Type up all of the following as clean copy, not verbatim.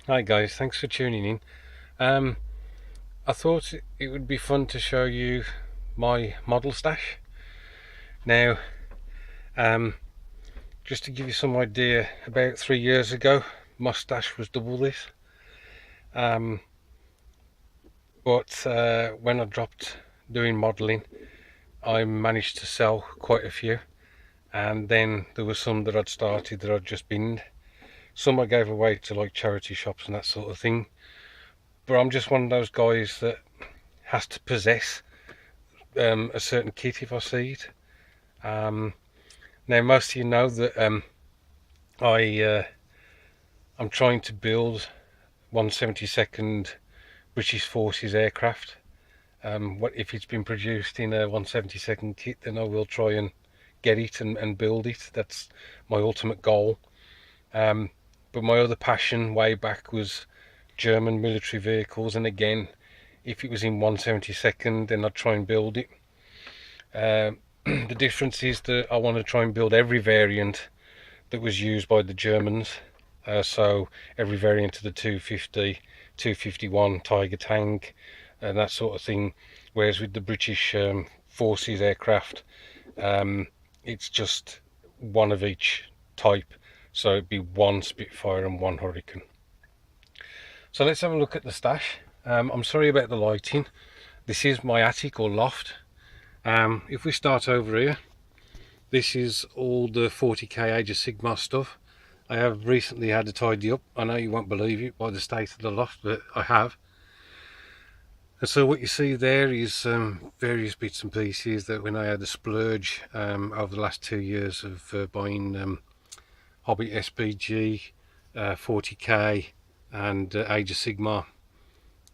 Hi guys, thanks for tuning in. Um, I thought it would be fun to show you my model stash. Now, um, just to give you some idea, about 3 years ago, my stash was double this. Um, but when I dropped doing modelling, I managed to sell quite a few, and then there were some that I'd started that I'd just binned. Some I gave away to like charity shops and that sort of thing. But I'm just one of those guys that has to possess a certain kit if I see it. Um, Now, most of you know that I I'm trying to build 172nd British Forces aircraft. What if it's been produced in a 172nd kit? Then I will try and get it and build it. That's my ultimate goal. Um, but my other passion way back was German military vehicles, and again, if it was in 172nd, then I'd try and build it. The difference is that I want to try and build every variant that was used by the Germans. So every variant of the 250, 251 Tiger tank, and that sort of thing. Whereas with the British Forces aircraft, um, it's just one of each type. So it'd be one Spitfire and one Hurricane. So let's have a look at the stash. I'm sorry about the lighting. This is my attic or loft. If we start over here, this is all the 40k Age of Sigmar stuff. I have recently had to tidy up. I know you won't believe it by the state of the loft, but I have. And so what you see there is various bits and pieces that when I had a splurge over the last 2 years of buying Hobby SPG, 40k and Age of Sigmar,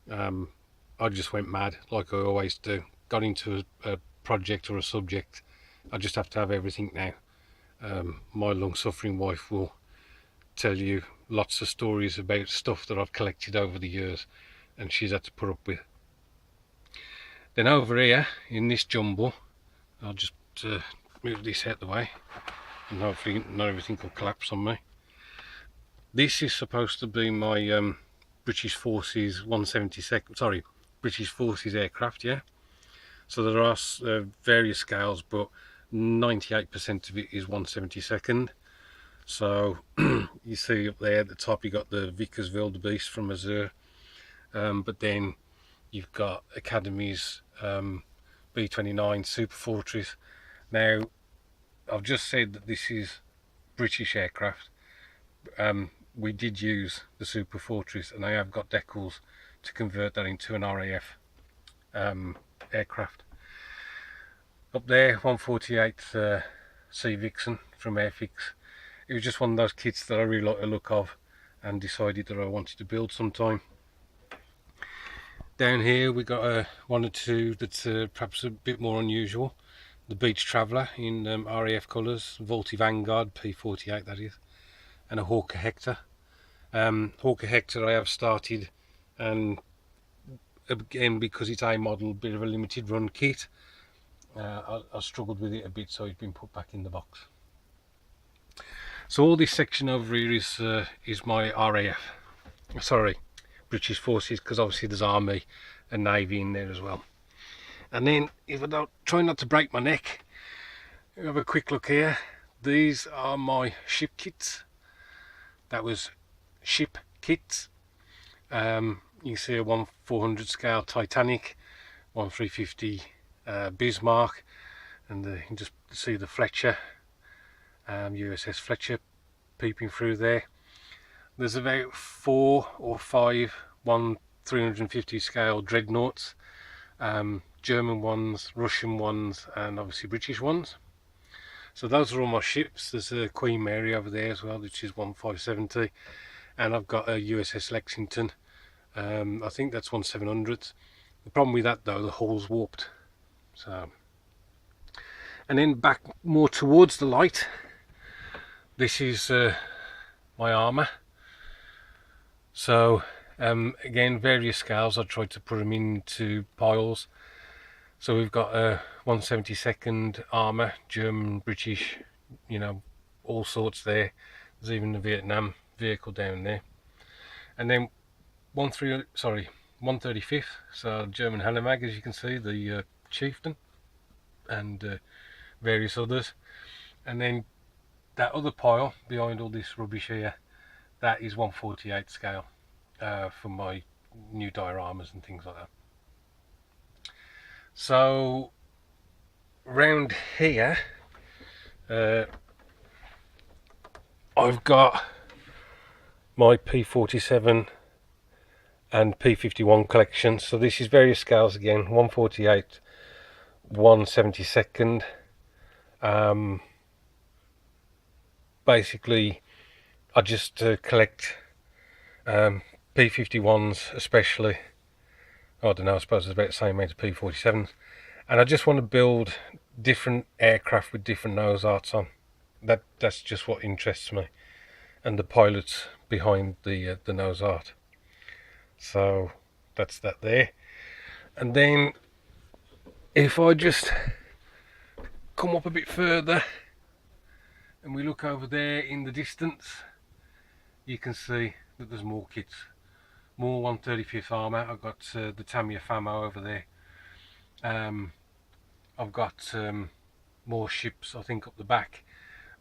I just went mad like I always do. Got into a project or a subject. I just have to have everything now. My long-suffering wife will tell you lots of stories about stuff that I've collected over the years and she's had to put up with. Then over here in this jumble, I'll just move this out the way and hopefully not everything will collapse on me. This is supposed to be my British Forces 172nd, sorry, British Forces aircraft, yeah. So there are various scales, but 98% of it is 172nd. So you see up there at the top you got the Vickers Wildebeest from Azure, but then you've got Academy's B-29 Super Fortress. Now I've just said that this is British aircraft. We did use the Super Fortress and I have got decals to convert that into an RAF aircraft. Up there 148 Sea Vixen from Airfix. It was just one of those kits that I really like the look of and decided that I wanted to build sometime. Down here we got one or two that's perhaps a bit more unusual. The Beach Traveller in RAF colours, Vultee Vanguard P48 that is, and a Hawker Hector. Hawker Hector I have started, and again because it's a model, bit of a limited run kit. I struggled with it a bit, so it's been put back in the box. So all this section over here is my RAF, sorry, British Forces, because obviously there's Army and Navy in there as well. And then if I don't try not to break my neck, have a quick look here. These are my ship kits. That was ship kits. You can see a 1/400 scale Titanic, 1/350 Bismarck, and you can just see the Fletcher, USS Fletcher peeping through there. There's about 4 or 5 1/350 scale dreadnoughts, German ones, Russian ones, and obviously British ones. So those are all my ships. There's a Queen Mary over there as well, which is 1/570, and I've got a USS Lexington. I think that's 1/700. The problem with that though, the hull's warped. So, and then back more towards the light, this is my armour. So again, various scales. I tried to put them into piles. So we've got a 172nd armour, German, British, you know, all sorts there. There's even a Vietnam vehicle down there. And then 135th, so German Hanomag, as you can see, the Chieftain, and various others. And then that other pile behind all this rubbish here, that is 148 scale for my new dioramas and things like that. So round here, I've got my P47 and P51 collections. So this is various scales again, 148, 1/72. Basically, I just collect P51s especially. I don't know, I suppose it's about the same amount of P47s. And I just want to build different aircraft with different nose arts on. That's just what interests me, and the pilots behind the nose art. So that's that there. And then if I just come up a bit further and we look over there in the distance, you can see that there's more kits, more 135th Armour. I've got the Tamiya Famo over there. I've got more ships, I think, up the back,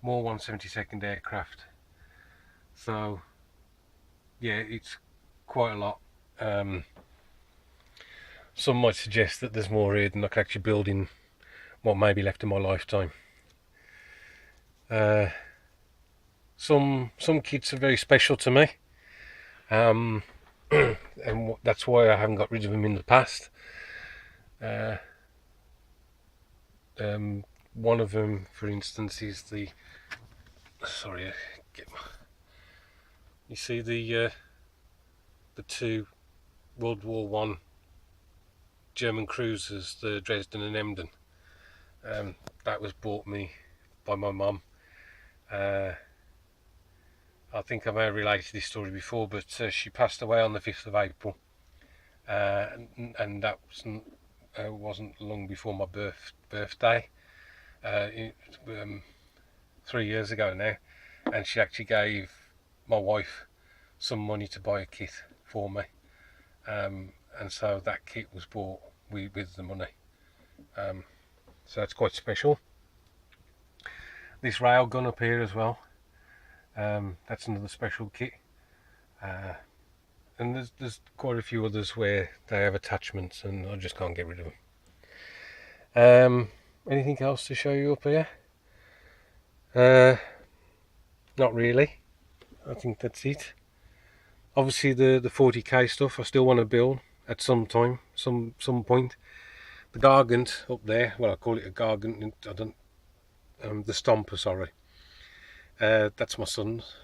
more 172nd aircraft. So yeah, it's quite a lot. Some might suggest that there's more here than I can actually build in what may be left of my lifetime. Some kits are very special to me, and that's why I haven't got rid of them in the past. One of them, for instance, is the you see the two World War I German cruisers, the Dresden and Emden. That was bought me by my mum. I think I may have related this story before, but she passed away on the 5th of April, and that wasn't long before my birthday, 3 years ago now, and she actually gave my wife some money to buy a kit for me, and so that kit was bought with the money, so that's quite special. This rail gun up here as well, that's another special kit, and there's quite a few others where they have attachments and I just can't get rid of them. Anything else to show you up here? Not really. I think that's it. Obviously the 40k stuff I still want to build at some time, some point. The Gargant up there, well, I call it a Gargant, I don't, the Stomper, sorry. That's my son's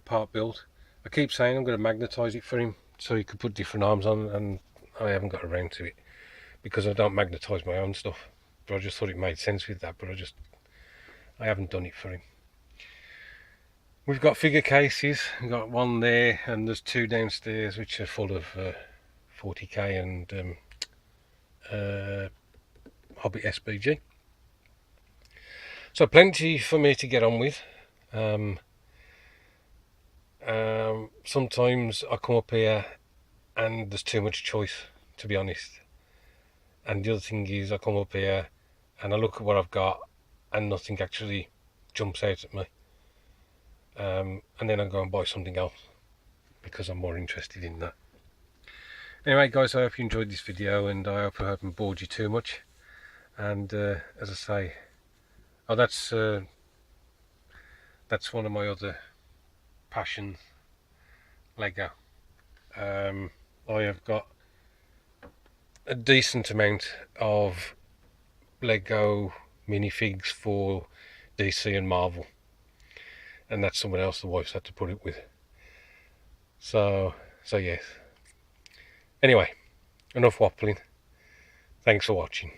part build. I keep saying I'm going to magnetise it for him so he could put different arms on, and I haven't got around to it because I don't magnetise my own stuff. But I just thought it made sense with that, but I haven't done it for him. We've got figure cases. We've got one there, and there's two downstairs which are full of 40k and Hobby SBG. So plenty for me to get on with. Sometimes I come up here and there's too much choice, to be honest. And the other thing is I come up here and I look at what I've got and nothing actually jumps out at me. And then I go and buy something else because I'm more interested in that. Anyway guys, I hope you enjoyed this video, and I hope I haven't bored you too much. And as I say, that's one of my other passions, Lego. I have got a decent amount of Lego minifigs for DC and Marvel, and that's someone else the wife's had to put it with. So yes. Anyway, enough waffling. Thanks for watching.